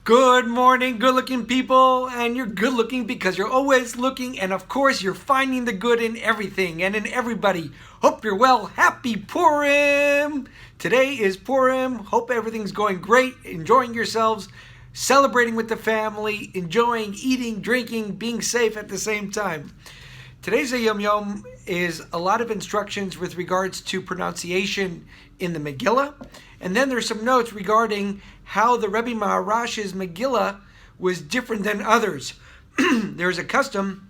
Good morning, good looking people. And you're good looking because you're always looking. And of course, you're finding the good in everything and in everybody. Hope you're well. Happy Purim. Today is Purim. Hope everything's going great. Enjoying yourselves. Celebrating with the family. Enjoying, eating, drinking, being safe at the same time. Today's Hayom is a lot of instructions with regards to pronunciation in the Megillah. And then there's some notes regarding how the Rebbe Maharash's Megillah was different than others. There's a custom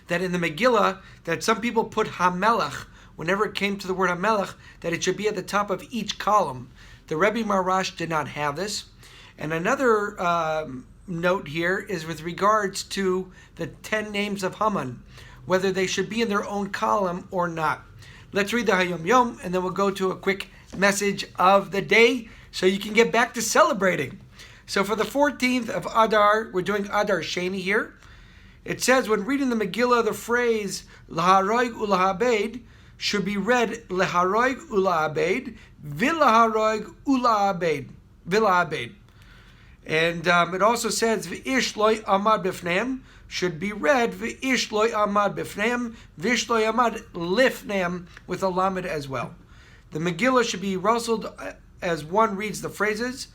that in the Megillah that some people put Hamelach, whenever it came to the word Hamelach, that it should be at the top of each column. The Rebbe Maharash did not have this. And another note here is with regards to the 10 names of Haman, whether they should be in their own column or not. Let's read the Hayom and then we'll go to a quick message of the day so you can get back to celebrating. So for the 14th of Adar, we're doing Adar Sheni here. It says when reading the Megillah, the phrase Laharoig Ulahabed should be read Laharoig Ulahabed, Vilaharoig Ulahabed. And it also says V'ish loy amad b'fneim should be read V'ish loy amad b'fneim, V'ish loy amad lifneim with a lamed as well. The Megillah should be rustled as one reads the phrases.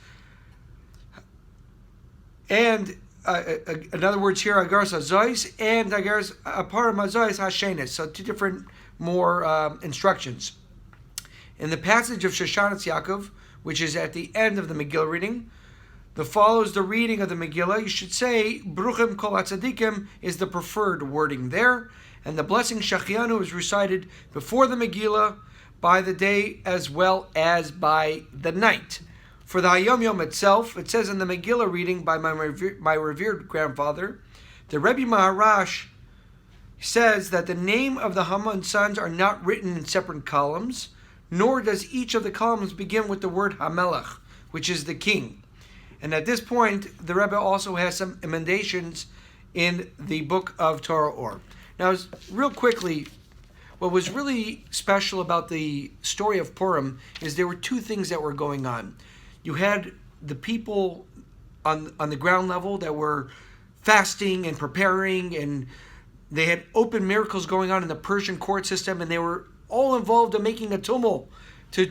And in other words here, Agaras Hazois and Agaras Aparim Hazois Hashenis. So two different more instructions. In the passage of Shoshanas Yaakov, which is at the end of the Megillah reading, that follows the reading of the Megillah, you should say, Bruchim Kol HaTzadikim is the preferred wording there. And the blessing Shachianu is recited before the Megillah, by the day as well as by the night. For the Hayom itself, it says in the Megillah reading by my revered grandfather, the Rebbe Maharash says that the name of the Haman sons are not written in separate columns, nor does each of the columns begin with the word Hamelach, which is the king. And at this point, the Rebbe also has some emendations in the book of Torah Or. Now, real quickly, what was really special about the story of Purim is there were two things that were going on. You had the people on the ground level that were fasting and preparing, and they had open miracles going on in the Persian court system, and they were all involved in making a tumult to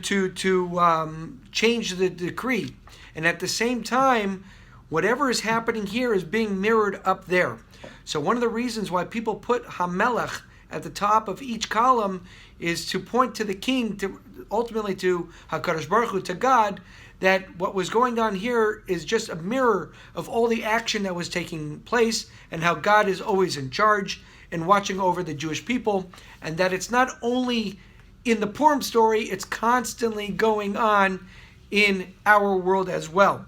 change the decree. And at the same time, whatever is happening here is being mirrored up there. So one of the reasons why people put Hamelach at the top of each column is to point to the king, to ultimately to HaKadosh Baruch Hu, to God, that what was going on here is just a mirror of all the action that was taking place and how God is always in charge and watching over the Jewish people, and that it's not only in the Purim story, it's constantly going on in our world as well.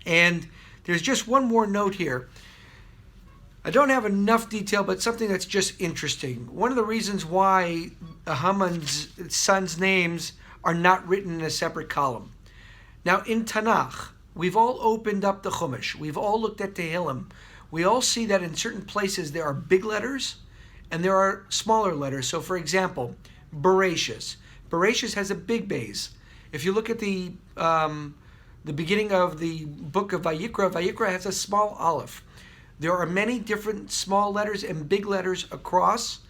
And there's just one more note here. I don't have enough detail, but something that's just interesting. One of the reasons why Haman's sons' names are not written in a separate column. Now, in Tanakh, we've all opened up the Chumash. We've all looked at Tehillim. We all see that in certain places there are big letters and there are smaller letters. So, for example, Bereshis. Bereshis has a big base. If you look at the beginning of the book of Vayikra, Vayikra has a small aleph. There are many different small letters and big letters across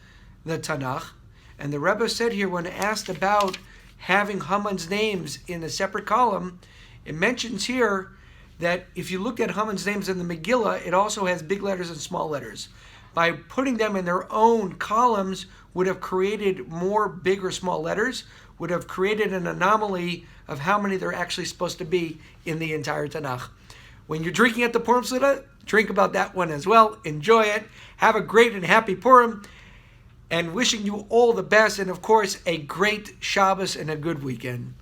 the Tanakh. And the Rebbe said here, when asked about having Haman's names in a separate column, it mentions here that if you look at Haman's names in the Megillah, it also has big letters and small letters. By putting them in their own columns would have created more big or small letters, would have created an anomaly of how many there are actually supposed to be in the entire Tanakh. When you're drinking at the Purim Seder, drink about that one as well. Enjoy it. Have a great and happy Purim. And wishing you all the best. And of course, a great Shabbos and a good weekend.